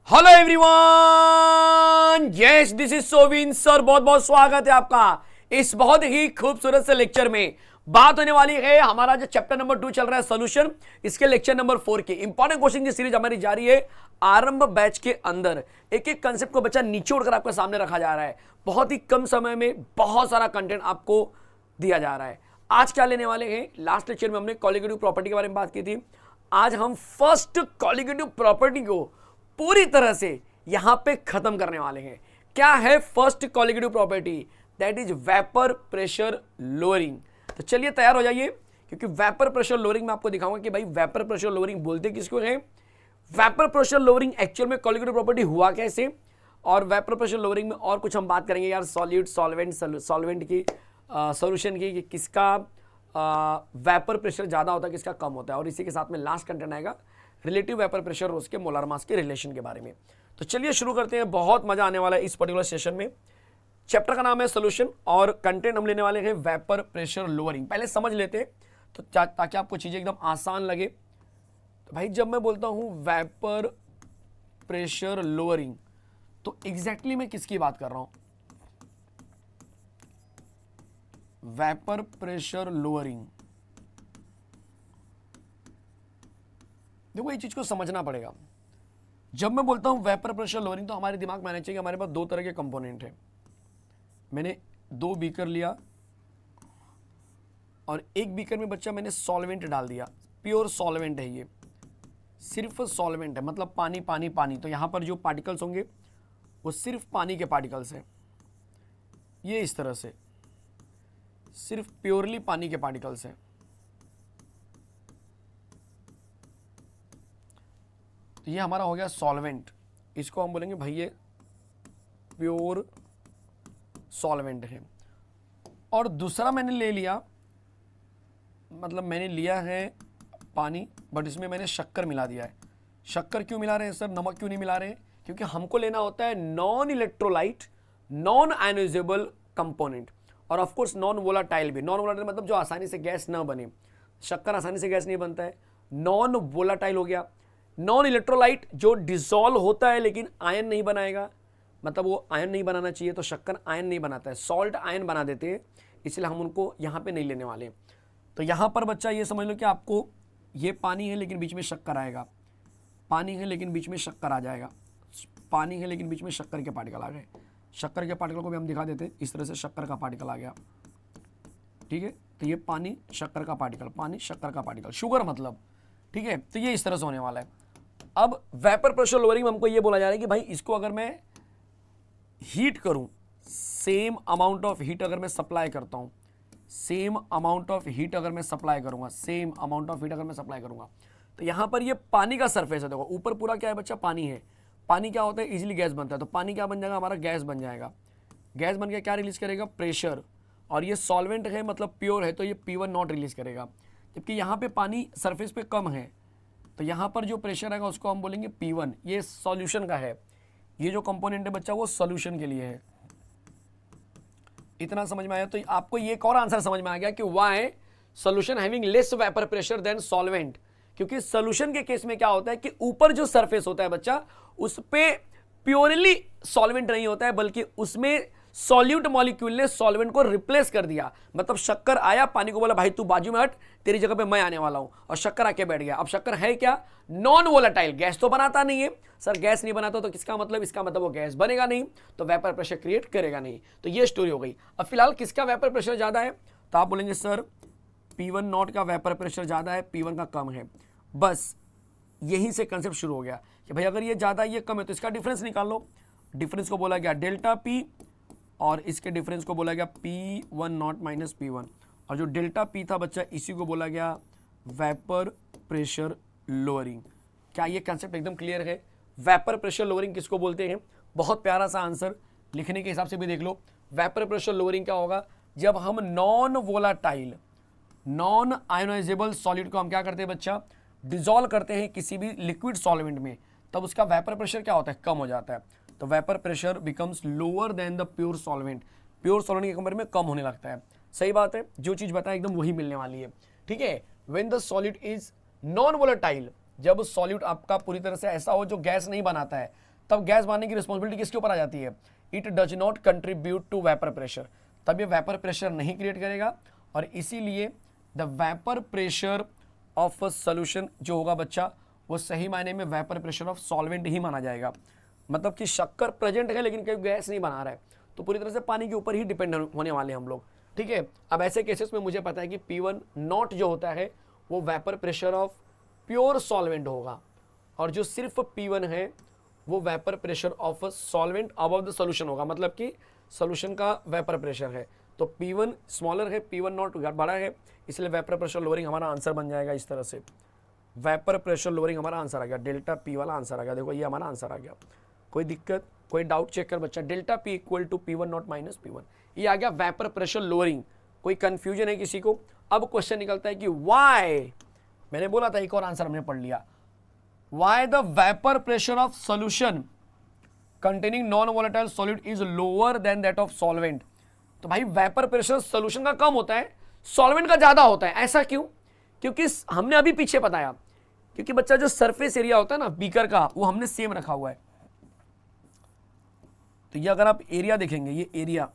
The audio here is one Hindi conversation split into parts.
Hello everyone, yes this is Sovin sir. बहुत बहुत स्वागत है आपका इस बहुत ही खूबसूरत से लेक्चर में। बात होने वाली है हमारा जो चैप्टर नंबर 2 चल रहा है सोल्यूशन, इसके लेक्चर नंबर 4 की इंपॉर्टेंट क्वेश्चन की सीरीज हमारी जारी है। आरंभ बैच के अंदर एक एक कंसेप्ट को बच्चा निचोड़ कर आपके सामने रखा जा रहा है। बहुत ही कम समय में बहुत सारा कंटेंट आपको दिया जा रहा है। आज क्या लेने वाले हैं? लास्ट लेक्चर में हमने कॉलिगेटिव प्रॉपर्टी के बारे में बात की थी। आज हम फर्स्ट कॉलिगेटिव प्रॉपर्टी को पूरी तरह से यहां पे खत्म करने वाले हैं। क्या है first colligative property? That is vapour pressure lowering. तो चलिए तैयार हो जाइए, क्योंकि वेपर प्रेशर लोअरिंग में आपको दिखाऊंगा कि भाई वेपर प्रेशर लोअरिंग बोलते किसको है, वेपर प्रेशर लोअरिंग एक्चुअल में कॉलिगेटिव प्रॉपर्टी हुआ कैसे, और वेपर प्रेशर लोअरिंग में और कुछ हम बात करेंगे यार सॉल्यूट सॉल्वेंट की सॉल्यूशन की कि किसका वेपर प्रेशर ज्यादा होता है किसका कम होता है, और इसी के साथ में लास्ट कंटेंट आएगा रिलेटिव वेपर प्रेशर और उसके मोलर मास के रिलेशन के बारे में। तो चलिए शुरू करते हैं, बहुत मजा आने वाला है इस पर्टिकुलर सेशन में। चैप्टर का नाम है सोल्यूशन और कंटेंट हम लेने वाले हैं वेपर प्रेशर लोअरिंग। पहले समझ लेते हैं तो ताकि आपको चीजें एकदम आसान लगे। तो भाई जब मैं बोलता हूं वेपर प्रेशर लोअरिंग तो एग्जैक्टली मैं किसकी बात कर रहा हूं? वेपर प्रेशर लोअरिंग, देखो ये चीज को समझना पड़ेगा। जब मैं बोलता हूं वेपर प्रेशर लोअरिंग तो हमारे दिमाग में आना चाहिए हमारे पास दो तरह के कंपोनेंट हैं। मैंने दो बीकर लिया और एक बीकर में बच्चा मैंने सॉल्वेंट डाल दिया, प्योर सॉल्वेंट है, ये सिर्फ सॉल्वेंट है, मतलब पानी पानी पानी। तो यहां पर जो पार्टिकल्स होंगे वो सिर्फ पानी के पार्टिकल्स हैं, ये इस तरह से सिर्फ प्योरली पानी के पार्टिकल्स हैं। तो ये हमारा हो गया सॉल्वेंट, इसको हम बोलेंगे भाई ये प्योर सॉल्वेंट है। और दूसरा मैंने ले लिया, मतलब मैंने लिया है पानी बट इसमें मैंने शक्कर मिला दिया है। शक्कर क्यों मिला रहे हैं सर, नमक क्यों नहीं मिला रहे हैं? क्योंकि हमको लेना होता है non electrolyte non ionisable component, और ऑफ कोर्स नॉन वोलाटाइल भी। नॉन वोलाटाइल मतलब जो आसानी से गैस ना बने। शक्कर आसानी से गैस नहीं बनता है, नॉन वोलाटाइल हो गया। नॉन इलेक्ट्रोलाइट जो डिसॉल्व होता है लेकिन आयन नहीं बनाएगा, मतलब वो आयन नहीं बनाना चाहिए, तो शक्कर आयन नहीं बनाता है, सॉल्ट आयन बना देते हैं, इसलिए हम उनको यहाँ पे नहीं लेने वाले। तो यहाँ पर बच्चा ये समझ लो कि आपको ये पानी है लेकिन बीच में शक्कर आएगा, पानी है लेकिन बीच में शक्कर आ जाएगा, पानी है लेकिन बीच में शक्कर के पार्टिकल आ गए। शक्कर के पार्टिकल को भी हम दिखा देते हैं, इस तरह से शक्कर का पार्टिकल आ गया, ठीक है। तो ये पानी शक्कर का पार्टिकल, पानी शक्कर का पार्टिकल, शुगर मतलब, ठीक है। तो ये इस तरह से होने वाला है। अब वेपर प्रेशर लोअरिंग में हमको ये बोला जा रहा है कि भाई इसको अगर मैं हीट करूं, सेम अमाउंट ऑफ हीट अगर मैं सप्लाई करता हूं, सेम अमाउंट ऑफ हीट अगर मैं सप्लाई करूंगा, सेम अमाउंट ऑफ हीट अगर मैं सप्लाई करूंगा, तो यहां पर ये पानी का सरफेस है, देखो ऊपर पूरा क्या है बच्चा, पानी है। पानी क्या होता है, इजीली गैस बनता है, तो पानी क्या बन जाएगा हमारा, गैस बन जाएगा। गैस बन के क्या रिलीज करेगा, प्रेशर। और ये सॉल्वेंट है मतलब प्योर है, तो ये P1 नॉट रिलीज करेगा। जबकि यहाँ पे पानी सरफेस पे कम है, तो यहाँ पर जो प्रेशर आएगा उसको हम बोलेंगे P1। ये सॉल्यूशन का है, ये जो कंपोनेंट है बच्चा वो सॉल्यूशन के लिए है। इतना समझ में आया? तो आपको ये एक और आंसर समझ में आ गया कि why solution having less vapour pressure than solvent. क्योंकि सॉल्यूशन के केस में क्या होता है कि ऊपर जो सरफेस होता है बच्चा उस पे प्योरली सॉल्वेंट नहीं होता है, बल्कि उसमें सॉल्यूट मॉलिक्यूल ने सॉल्वेंट को रिप्लेस कर दिया। मतलब शक्कर आया, पानी को बोला भाई तू बाजू में हट, तेरी जगह पे मैं आने वाला हूं, और शक्कर आके बैठ गया। अब शक्कर है क्या, नॉन वोलेटाइल, गैस तो बनाता नहीं है। सर गैस नहीं बनाता तो किसका मतलब, इसका मतलब वो गैस बनेगा नहीं, तो वेपर प्रेशर क्रिएट करेगा नहीं। तो ये स्टोरी हो गई। अब फिलहाल किसका वेपर प्रेशर ज्यादा है, तो आप बोलेंगे सर P1 नॉट का वेपर प्रेशर ज्यादा है, P1 का कम है। बस यहीं से कंसेप्ट शुरू हो गया कि भाई अगर ये ज्यादा है ये कम है तो इसका डिफरेंस निकाल लो। डिफरेंस को बोला गया डेल्टा P, और इसके डिफरेंस को बोला गया P1 नॉट माइनस P1, और जो डेल्टा P था बच्चा इसी को बोला गया वेपर प्रेशर लोअरिंग। क्या ये कंसेप्ट एकदम क्लियर है? वेपर प्रेशर लोअरिंग किसको बोलते हैं? बहुत प्यारा सा आंसर लिखने के हिसाब से भी देख लो। वेपर प्रेशर लोअरिंग क्या होगा, जब हम non volatile non ionisable solid को हम क्या करते हैं बच्चा, डिसॉल्व करते हैं किसी भी लिक्विड सॉल्वेंट में, तब उसका वेपर प्रेशर क्या होता है, कम हो जाता है। तो vapour pressure becomes lower than the pure solvent, pure solvent के कंपेयर में कम होने लगता है। सही बात है, जो चीज बताए एकदम वही मिलने वाली है, ठीक है। When the solid is non volatile, जब सॉल्यूट आपका पूरी तरह से ऐसा हो जो गैस नहीं बनाता है, तब गैस बनाने की रिस्पॉन्सिबिलिटी किसके ऊपर आ जाती है? It does not contribute to vapour pressure, तब ये वेपर प्रेशर नहीं क्रिएट करेगा, और इसीलिए the vapour pressure of a solution जो होगा बच्चा वो सही मायने में वेपर प्रेशर ऑफ सॉल्वेंट ही माना जाएगा। मतलब कि शक्कर प्रेजेंट है लेकिन कोई गैस नहीं बना रहा है, तो पूरी तरह से पानी के ऊपर ही डिपेंड होने वाले हम लोग, ठीक है। अब ऐसे केसेस में मुझे पता है कि P1 नॉट जो होता है वो vapour pressure of pure solvent होगा, और जो सिर्फ P1 है वो vapour pressure of solvent above the solution होगा, मतलब कि सोल्यूशन का वेपर प्रेशर है। तो P1 स्मॉलर है, P1 नॉट बड़ा है, इसलिए वेपर प्रेशर लोअरिंग हमारा आंसर बन जाएगा इस तरह से। वेपर प्रेशर लोअरिंग हमारा आंसर आ गया, डेल्टा P वाला आंसर आ गया। देखो ये हमारा आंसर आ गया। कोई दिक्कत, कोई डाउट चेक कर बच्चा। Delta P equal to P1 naught minus P1, ये आ गया वेपर प्रेशर लोअरिंग। कोई कंफ्यूजन है किसी को? अब क्वेश्चन निकलता है कि वाई, मैंने बोला था एक और आंसर हमने पढ़ लिया, why the vapour pressure of solution containing non volatile solid is lower than that of solvent. तो भाई वेपर प्रेशर सोल्यूशन का कम होता है, सॉल्वेंट का ज्यादा होता है। ऐसा क्यों? क्योंकि हमने अभी पीछे बताया, क्योंकि बच्चा जो सरफेस एरिया होता है ना बीकर का, वो हमने सेम रखा हुआ है। तो ये अगर आप एरिया देखेंगे, ये एरिया,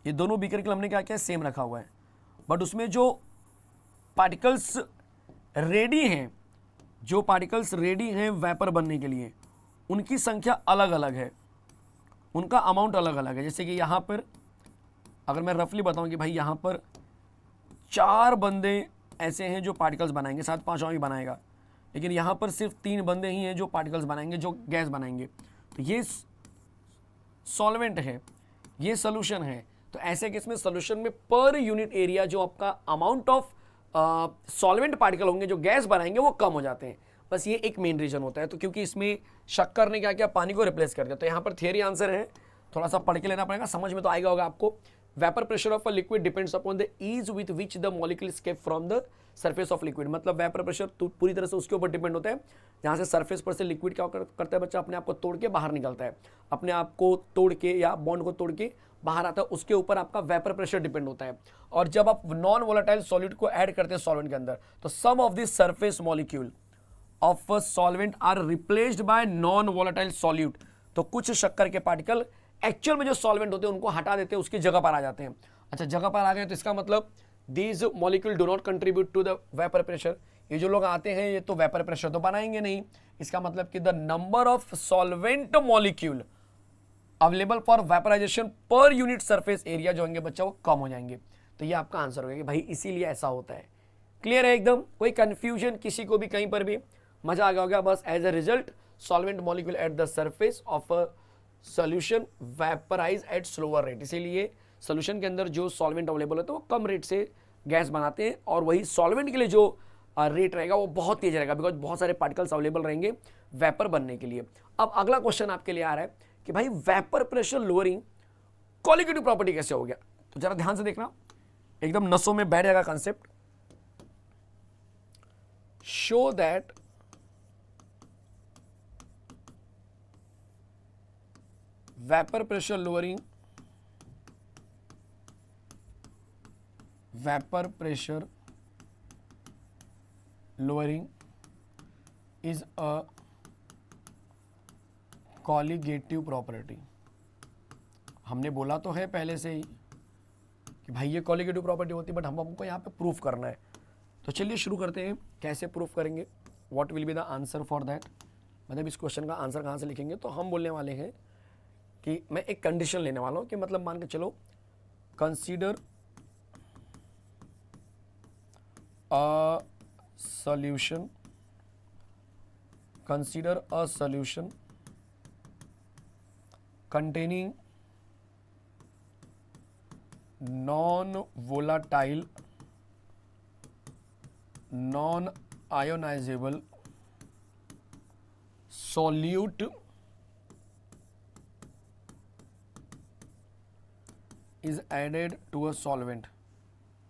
ये दोनों बीकर के लिए हमने क्या किया, सेम रखा हुआ है, बट उसमें जो पार्टिकल्स रेडी हैं, जो पार्टिकल्स रेडी हैं वेपर बनने के लिए, उनकी संख्या अलग अलग है, उनका अमाउंट अलग अलग है। जैसे कि यहाँ पर अगर मैं रफली बताऊं कि भाई यहाँ पर 4 बंदे ऐसे हैं जो पार्टिकल्स बनाएंगे, साथ 5वां भी बनाएगा, लेकिन यहाँ पर सिर्फ 3 बंदे ही हैं जो पार्टिकल्स बनाएंगे, जो गैस बनाएंगे। तो ये सॉल्वेंट है, ये सोल्यूशन है। तो ऐसे केस में सोल्यूशन में पर यूनिट एरिया जो आपका अमाउंट ऑफ सॉल्वेंट पार्टिकल होंगे जो गैस बनाएंगे वो कम हो जाते हैं। बस ये एक मेन रीजन होता है। तो क्योंकि इसमें शक्कर ने क्या किया, पानी को रिप्लेस कर दिया। तो यहाँ पर थियरी आंसर है, थोड़ा सा पढ़ के लेना पड़ेगा, समझ में तो आएगा होगा आपको। Vapour pressure of a liquid depends upon the ease with which the molecule escape from the surface of liquid. मतलब वेपर प्रेशर तो पूरी तरह से उसके ऊपर डिपेंड होता है, जहाँ से सरफेस पर से लिक्विड क्या करता है बच्चा, अपने आप को तोड़ के बाहर निकलता है, अपने आप को तोड़ के या बॉन्ड को तोड़ के बाहर आता है, उसके ऊपर आपका वेपर प्रेशर डिपेंड होता है। और जब आप नॉन वोलेटाइल सॉलिड को ऐड करते हैं सॉल्वेंट के अंदर, तो some of the surface molecule of solvent are replaced by non volatile solute. तो कुछ शक्कर के पार्टिकल एक्चुअल में जो सॉल्वेंट होते हैं उनको हटा देते हैं, उसकी जगह पर आ जाते हैं। अच्छा, जगह पर आ गए तो इसका मतलब these molecule do not contribute to the vapour pressure. ये जो लोग आते हैं ये तो वेपर प्रेशर तो बनाएंगे नहीं। इसका मतलब कि the number of solvent molecule available for vaporisation per unit surface area जो होंगे बच्चा वो कम हो जाएंगे। तो ये आपका आंसर होगा कि भाई इसीलिए ऐसा होता है। क्लियर है एकदम? कोई कंफ्यूजन किसी को भी कहीं पर भी? मजा आ गया होगा। बस as a result solvent molecule at the surface of a solution vaporise at slower rate. इसीलिए सॉल्यूशन के अंदर जो सॉल्वेंट अवेलेबल होता है वो कम रेट से गैस बनाते हैं, और वही सॉल्वेंट के लिए जो रेट रहेगा वो बहुत तेज रहेगा, बिकॉज बहुत सारे पार्टिकल्स अवेलेबल रहेंगे वेपर बनने के लिए। अब अगला क्वेश्चन आपके लिए आ रहा है कि भाई vapour pressure lowering qualitative property कैसे हो गया? तो जरा ध्यान से देखना, एकदम नसों में बैठ जाएगा concept. Show that vapour pressure lowering is a colligative property. हमने बोला तो है पहले से ही कि भाई ये कॉलिगेटिव प्रॉपर्टी होती है, बट हमको यहाँ पे प्रूफ करना है। तो चलिए शुरू करते हैं। कैसे प्रूफ करेंगे? What will be the answer for that? मतलब इस क्वेश्चन का आंसर कहाँ से लिखेंगे? तो हम बोलने वाले हैं कि मैं एक कंडीशन लेने वाला हूँ कि मतलब मान के चलो, consider a solution containing non-volatile, non-ionizable solute is added to a solvent.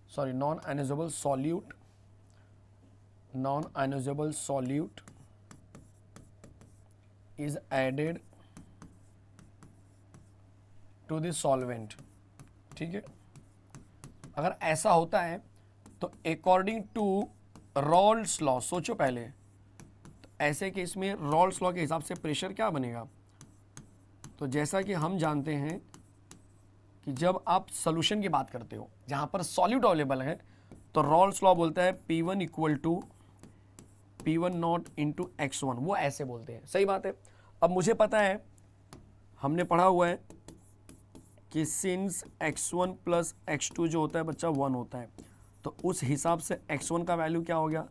Sorry, non-ionizable solute is added to the solvent. ठीक है, अगर ऐसा होता है तो अकॉर्डिंग टू रॉल्स लॉ, सोचो पहले, तो ऐसे केस में रॉल्स लॉ के हिसाब से प्रेशर क्या बनेगा? तो जैसा कि हम जानते हैं कि जब आप सोल्यूशन की बात करते हो जहां पर सॉल्यूट अवेलेबल है, तो रॉल्स लॉ बोलता है P1 equal to P1 naught into x1, वो ऐसे बोलते हैं। सही बात है। अब मुझे पता है, हमने पढ़ा हुआ है कि सिंस x1 प्लस x2 जो होता है बच्चा 1 होता है, तो उस हिसाब से x1 का वैल्यू क्या हो गया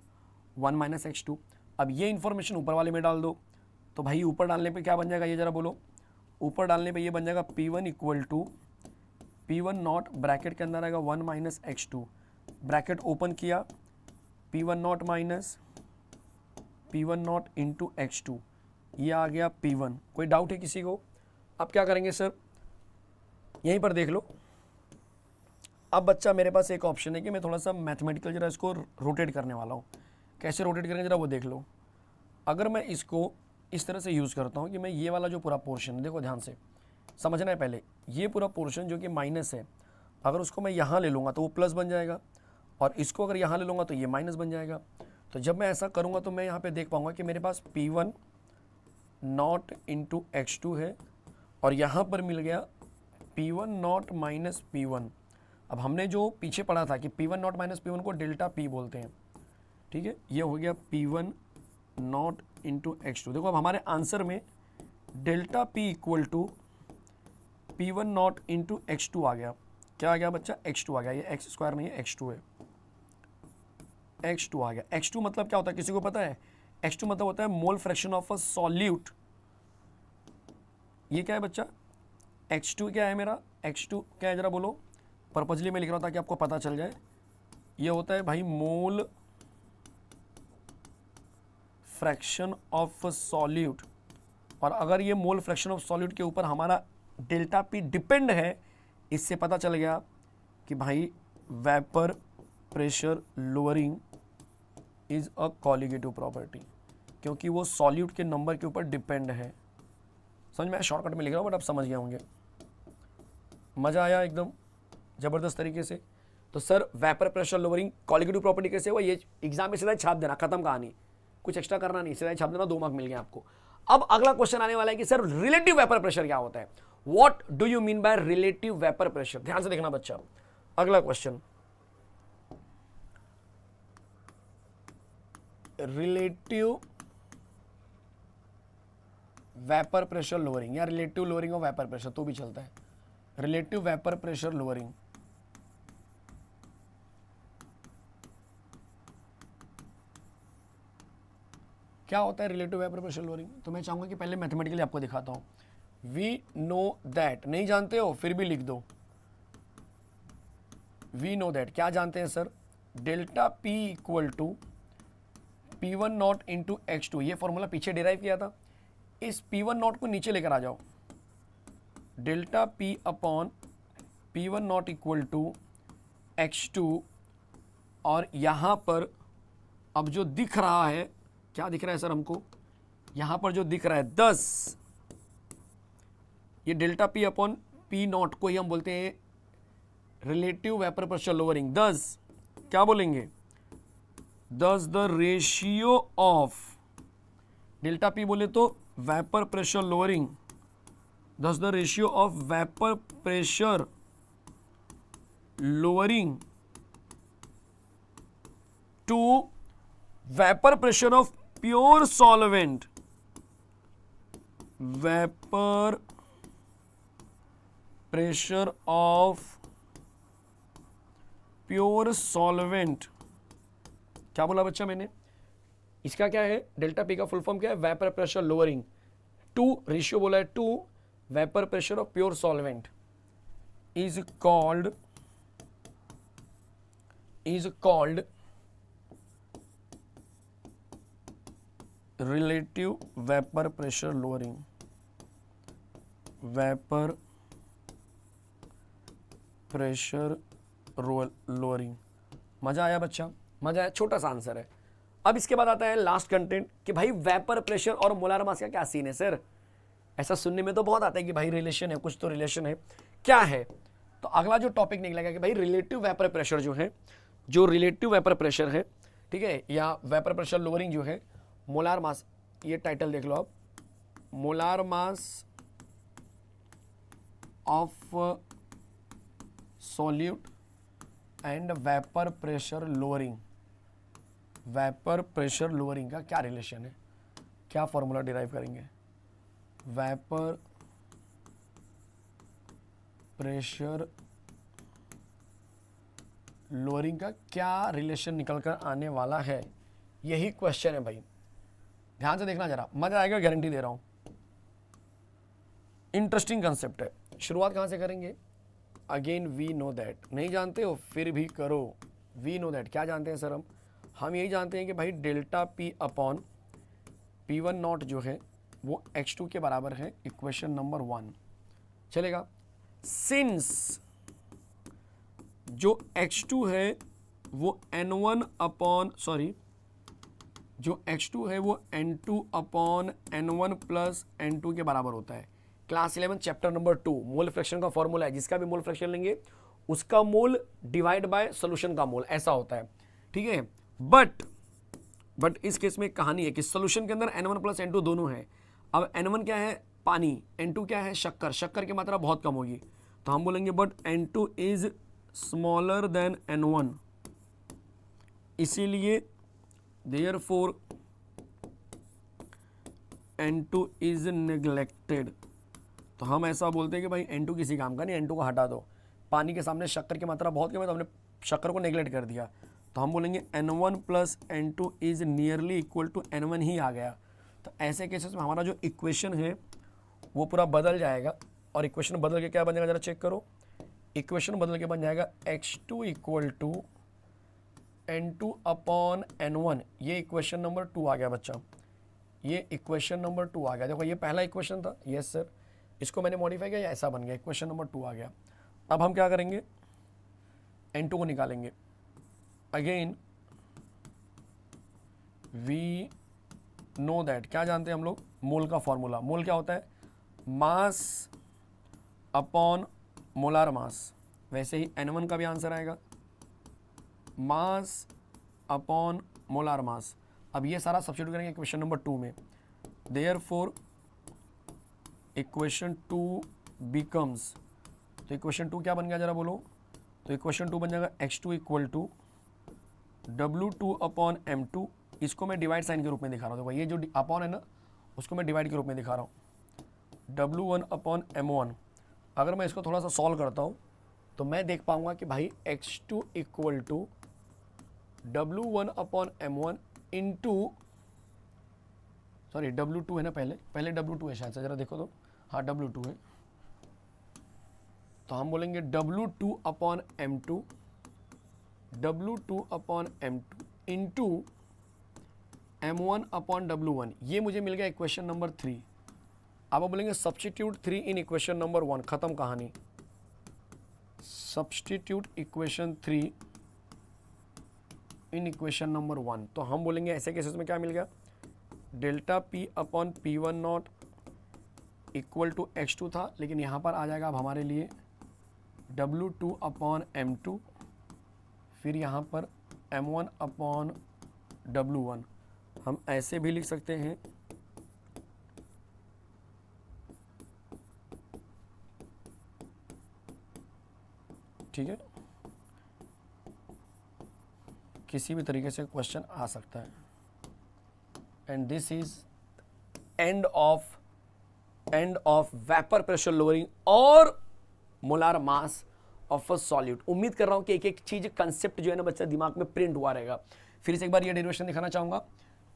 1 माइनस x2। अब ये इंफॉर्मेशन ऊपर वाले में डाल दो, तो भाई ऊपर डालने पे क्या बन जाएगा ये जरा बोलो। ऊपर डालने पे ये बन जाएगा P1 equal to P1 not, bracket के अंदर आएगा 1 माइनस x2, ब्रैकेट ओपन किया, P1 naught minus P1 naught into x2, ये आ गया P1। कोई डाउट है किसी को? अब क्या करेंगे सर, यहीं पर देख लो। अब बच्चा मेरे पास एक ऑप्शन है कि मैं थोड़ा सा मैथमेटिकल जरा इसको रोटेट करने वाला हूँ। कैसे रोटेट करेंगे जरा वो देख लो। अगर मैं इसको इस तरह से यूज़ करता हूँ कि मैं ये वाला जो पूरा पोर्शन है, देखो ध्यान से समझना है पहले, ये पूरा पोर्शन जो कि माइनस है, अगर उसको मैं यहाँ ले लूँगा तो वो प्लस बन जाएगा, और इसको अगर यहाँ ले लूँगा तो ये माइनस बन जाएगा। तो जब मैं ऐसा करूँगा तो मैं यहाँ पे देख पाऊँगा कि मेरे पास P1 नॉट इंटू x2 है, और यहाँ पर मिल गया P1 नॉट माइनस P1। अब हमने जो पीछे पढ़ा था कि P1 नॉट माइनस P1 को डेल्टा P बोलते हैं, ठीक है। ये हो गया P1 नॉट इंटू x2। देखो अब हमारे आंसर में delta P equal to P1 naught into x2 आ गया। क्या आ गया बच्चा? x2 आ गया। ये x स्क्वायर नहीं है, x2 है, x2 आ गया। x2 मतलब क्या होता है किसी को पता है? x2 मतलब होता है mole fraction of a solute. ये क्या है बच्चा? x2 क्या है मेरा? x2 क्या है जरा बोलो। पर्पजली मैं लिख रहा हूं ताकि आपको पता चल जाए। ये होता है भाई मोल फ्रैक्शन ऑफ सॉल्यूट, और अगर ये मोल फ्रैक्शन ऑफ सॉल्यूट के ऊपर हमारा डेल्टा पी डिपेंड है, इससे पता चल गया कि भाई vapour pressure lowering is a colligative property, क्योंकि वो सॉल्यूट के नंबर के ऊपर डिपेंड है। समझ में? शॉर्टकट में लिख रहा हूँ बट आप समझ गए होंगे। मजा आया एकदम जबरदस्त तरीके से। तो sir vapour pressure lowering colligative property कैसे हुआ, ये एग्जाम में सीधा छाप देना, खत्म कहानी, कुछ एक्स्ट्रा करना नहीं, सीधा छाप देना, 2 मार्क मिल गए आपको। अब अगला क्वेश्चन आने वाला है कि सर रिलेटिव वेपर प्रेशर क्या होता है? What do you mean by relative vapour pressure? ध्यान से देखना बच्चा। अगला question, relative vapour pressure lowering या relative lowering of vapour pressure तो भी चलता है। रिलेटिव वेपर प्रेशर लोअरिंग, क्या होता है रिलेटिव वेपर प्रेशर लोअरिंग? तो मैं चाहूंगा कि पहले मैथमेटिकली आपको दिखाता हूं। वी नो दैट, नहीं जानते हो फिर भी लिख दो। वी नो दैट, क्या जानते हैं sir? Delta P equal to P1 naught into x2, ये फॉर्मूला पीछे डिराइव किया था। इस P1 नॉट को नीचे लेकर आ जाओ, delta P upon P1 naught equal to x2, और यहां पर अब जो दिख रहा है, क्या दिख रहा है सर हमको? यहां पर जो दिख रहा है 10, ये delta P upon P not को ही हम बोलते हैं रिलेटिव वेपर प्रेशर लोअरिंग। 10 क्या बोलेंगे? 10 the ratio of, delta P बोले तो vapour pressure lowering, 10 the ratio of vapour pressure lowering to vapour pressure of pure solvent, vapour pressure of pure solvent. क्या बोला बच्चा मैंने? इसका क्या है? डेल्टा पी का फुल फॉर्म क्या है? Vapour pressure lowering to, ratio बोला है to vapour pressure of pure solvent is called relative vapour pressure lowering, vapour pressure lowering. मजा आया बच्चा? मजा आया? छोटा सा आंसर है। अब इसके बाद आता है लास्ट कंटेंट कि भाई वेपर प्रेशर और मोलार मास का क्या सीन है सर? ऐसा सुनने में तो बहुत आता है कि भाई रिलेशन है, कुछ तो रिलेशन है, क्या है? तो अगला जो टॉपिक निकलेगा कि भाई रिलेटिव वेपर प्रेशर जो है, जो रिलेटिव वेपर प्रेशर है, ठीक है, या वेपर प्रेशर लोअरिंग जो है, मोलार मास, ये टाइटल देख लो आप, molar mass of solute and vapour pressure lowering. Vapour pressure lowering का क्या रिलेशन है, क्या फॉर्मूला डिराइव करेंगे? वेपर प्रेशर लोअरिंग का क्या रिलेशन निकल कर आने वाला है, यही क्वेश्चन है भाई। ध्यान से देखना जरा, मजा आएगा, गारंटी दे रहा हूं। इंटरेस्टिंग कंसेप्ट है। शुरुआत कहां से करेंगे? अगेन वी नो दैट, नहीं जानते हो फिर भी करो। वी नो दैट क्या जानते हैं सर? हम यही जानते हैं कि भाई delta P upon P1 not जो है वो X2 के बराबर है, इक्वेशन नंबर 1 चलेगा। सिंस जो X2 है वो N1 अपॉन जो X2 है वो N2 upon N1 plus N2 के बराबर होता है। Class 11 chapter number 2 mole fraction का फॉर्मूला है, जिसका भी मोल फ्रैक्शन लेंगे उसका मोल डिवाइड बाय सोल्यूशन का मोल, ऐसा होता है, ठीक है। बट इस केस में कहानी है कि सोल्यूशन के अंदर N1 प्लस N2 दोनों है। अब N1 क्या है? पानी। N2 क्या है? शक्कर। शक्कर की मात्रा बहुत कम होगी, तो हम बोलेंगे but N2 is smaller than N1, इसीलिए therefore N2 इज नेग्लेक्टेड। तो हम ऐसा बोलते हैं कि भाई N2 किसी काम का नहीं, N2 को हटा दो। पानी के सामने शक्कर की मात्रा बहुत कम है, तो हमने शक्कर को नेग्लेक्ट कर दिया, तो हम बोलेंगे N1 plus N2 is nearly equal to N1 ही आ गया। तो ऐसे केसेस में हमारा जो इक्वेशन है वो पूरा बदल जाएगा। और इक्वेशन बदल के क्या बन जाएगा, जरा चेक करो। इक्वेशन बदल के बन जाएगा X2 equal to N2 upon N1। ये इक्वेशन नंबर 2 आ गया बच्चा, ये इक्वेशन नंबर 2 आ गया। देखो ये पहला इक्वेशन था, यस सर, इसको मैंने मॉडिफाई किया, ऐसा बन गया, इक्वेशन नंबर 2 आ गया। अब हम क्या करेंगे? N2 को निकालेंगे। अगेन वी नो दैट, क्या जानते हैं हम लोग? मोल का फॉर्मूला। मोल क्या होता है? Mass upon molar mass. वैसे ही N1 का भी आंसर आएगा मास अपॉन मोलार मास। अब ये सारा सब्स्टिट्यूट करेंगे इक्वेशन नंबर 2 में। देयरफॉर इक्वेशन 2 बिकम्स, तो इक्वेशन 2 क्या बन गया जरा बोलो? तो इक्वेशन 2 बन जाएगा X2 equal to W2 upon M2। इसको मैं डिवाइड साइन के रूप में दिखा रहा हूँ। देखो ये जो अपॉन है ना, उसको मैं डिवाइड के रूप में दिखा रहा हूँ। W1 upon M1। अगर मैं इसको थोड़ा सा सॉल्व करता हूँ तो मैं देख पाऊंगा कि भाई X2 equal to W1 upon M1 into, sorry W2 है ना, पहले W2 है शायद से, जरा देखो तो, हाँ W2 है। तो हम बोलेंगे W2 upon M2, W2 upon M2 into M1 upon W1। ये मुझे मिल गया इक्वेशन नंबर 3। अब आप बोलेंगे सब्स्टिट्यूट 3 इन इक्वेशन नंबर 1, खत्म कहानी। Substitute equation 3 in equation number 1। तो हम बोलेंगे ऐसे केसेस में क्या मिल गया? Delta P upon P1 naught equal to X2 था, लेकिन यहाँ पर आ जाएगा अब हमारे लिए W2 अपॉन M2, फिर यहाँ पर M1 अपॉन W1। हम ऐसे भी लिख सकते हैं ठीक है, किसी भी तरीके से क्वेश्चन आ सकता है। And this is end of vapour pressure lowering और molar mass of a solute. उम्मीद कर रहा हूं कि एक एक चीज, कंसेप्ट जो है ना बच्चा दिमाग में प्रिंट हुआ रहेगा। फिर से एक बार ये डेरिवेशन दिखाना चाहूंगा।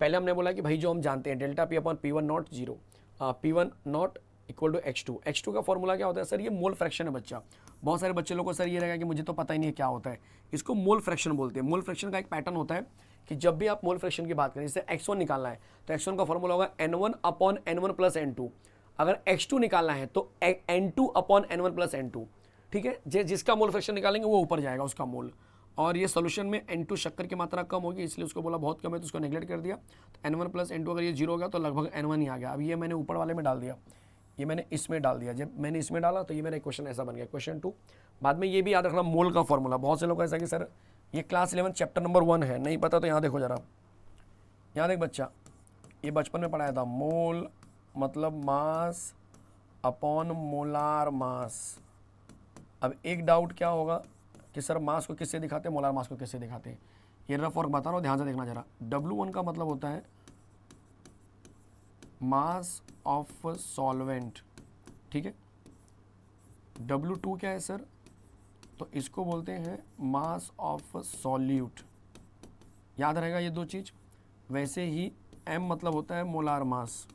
पहले हमने बोला कि भाई जो हम जानते हैं delta P upon P1 naught 0, P1 naught equal to X2। X2 का फॉर्मूला क्या होता है सर? ये मोल फ्रैक्शन है बच्चा। बहुत सारे बच्चे लोग को सर ये रहेगा कि मुझे तो पता ही नहीं है क्या होता है। इसको मोल फ्रैक्शन बोलते हैं। मोल फ्रैक्शन का एक पैटर्न होता है कि जब भी आप मोल फ्रैक्शन की बात करें, जैसे X1 निकालना है तो X1 का फॉर्मूला होगा N1 upon N1 plus N2। अगर X2 निकालना है तो N2 upon N1 plus N2, ठीक है। जिसका मोल फ्रैक्शन निकालेंगे वो ऊपर जाएगा उसका मोल। और ये सोल्यूशन में N2 शक्कर की मात्रा कम होगी, इसलिए उसको बोला बहुत कम है, तो उसको नेगलेक्ट कर दिया। तो N1 प्लस N2 अगर ये 0 हो गया तो लगभग N1 ही आ गया। अब ये मैंने ऊपर वाले में डाल दिया, ये मैंने इसमें डाल दिया। जब मैंने इसमें डाला तो ये मेरा इक्वेशन ऐसा बन गया, इक्वेशन 2। बाद में ये भी याद रखना मोल का फॉर्मूला। बहुत से लोग ऐसा कि सर ये क्लास 11 चैप्टर नंबर 1 है, नहीं पता तो यहाँ देखो जरा, यहाँ देख बच्चा, ये बचपन में पढ़ाया था। मोल मतलब मास अपॉन मोलार मास। अब एक डाउट क्या होगा कि सर मास को किससे दिखाते हैं, मोलार मास को किससे दिखाते हैं। ये रफ वर्क बता रहा हूँ, ध्यान से देखना जरा। W1 का मतलब होता है मास ऑफ सॉल्वेंट, ठीक है। W2 क्या है सर, तो इसको बोलते हैं मास ऑफ सॉल्यूट, याद रहेगा ये दो चीज। वैसे ही M मतलब होता है मोलार मास।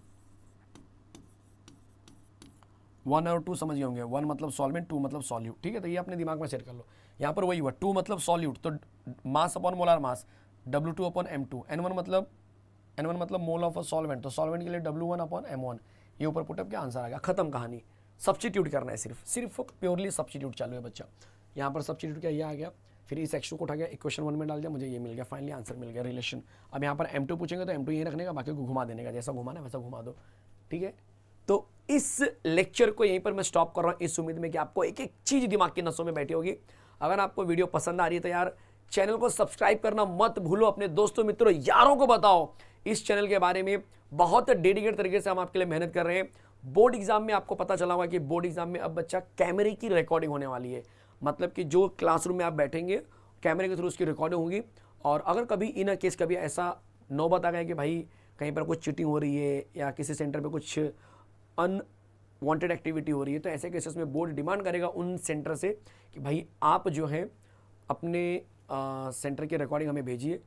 1 और 2 समझ गए होंगे, 1 मतलब सॉल्वेंट, 2 मतलब सॉल्यूट, ठीक है। तो ये अपने दिमाग में सेट कर लो। यहाँ पर वही हुआ, 2 मतलब सॉल्यूट तो mass upon molar mass, W2 upon M2। N1 मतलब मोल ऑफ अ सॉल्वेंट, तो सॉल्वेंट के लिए W1 अपॉन M1। ये ऊपर पुटअप क्या आंसर आ गया, खत्म कहानी। सब्स्टिट्यूट करना है, सिर्फ प्योरली सब्स्टिट्यूट चालू है बच्चा। यहाँ पर सब्स्टिट्यूट क्या, ये आ गया, फिर इस x2 को उठा गया, इक्वेशन 1 में डाल दिया, मुझे ये मिल गया, फाइनली आंसर मिल गया, रिलेशन। अब यहाँ पर M2 पूछेंगे तो M2 यही रखने का, बाकी को घुमा देने का, जैसा घुमाना है वैसा घुमा दो, ठीक है। तो इस लेक्चर को यहीं पर मैं स्टॉप कर रहा हूं, इस उम्मीद में कि आपको एक एक चीज दिमाग की नसों में बैठी होगी। अगर आपको वीडियो पसंद आ रही है तो यार चैनल को सब्सक्राइब करना मत भूलो, अपने दोस्तों मित्रों यारों को बताओ इस चैनल के बारे में। बहुत डेडिकेटेड तरीके से हम आपके लिए मेहनत कर रहे हैं। बोर्ड एग्जाम में आपको पता चला होगा कि बोर्ड एग्जाम में अब बच्चा कैमरे की रिकॉर्डिंग होने वाली है, मतलब कि जो क्लासरूम में आप बैठेंगे कैमरे के थ्रू उसकी रिकॉर्डिंग होगी। और अगर कभी इन केस कभी ऐसा नौबत आ गया कि भाई कहीं पर कुछ चीटिंग हो रही है या किसी सेंटर पर कुछ अनवांटेड एक्टिविटी हो रही है, तो ऐसे केसेस में बोर्ड डिमांड करेगा उन सेंटर से कि भाई आप जो है अपने सेंटर की रिकॉर्डिंग हमें भेजिए,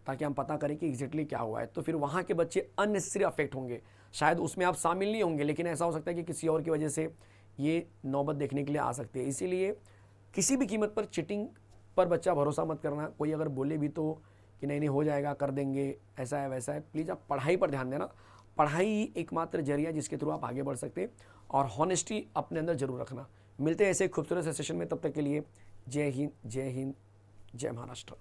ताकि हम पता करें कि एग्जैक्टली क्या हुआ है। तो फिर वहाँ के बच्चे अननेसेसरी अफेक्ट होंगे, शायद उसमें आप शामिल नहीं होंगे, लेकिन ऐसा हो सकता है कि किसी और की वजह से ये नौबत देखने के लिए आ सकती है। इसीलिए किसी भी कीमत पर चीटिंग पर बच्चा भरोसा मत करना। कोई अगर बोले भी तो कि नहीं नहीं हो जाएगा, कर देंगे, ऐसा है वैसा है, प्लीज़ आप पढ़ाई पर ध्यान देना। पढ़ाई एकमात्र जरिया जिसके थ्रू आप आगे बढ़ सकते हैं, और हॉनेस्टी अपने अंदर जरूर रखना। मिलते हैं ऐसे खूबसूरत से सेशन में, तब तक के लिए जय हिंद, जय हिंद, जय महाराष्ट्र।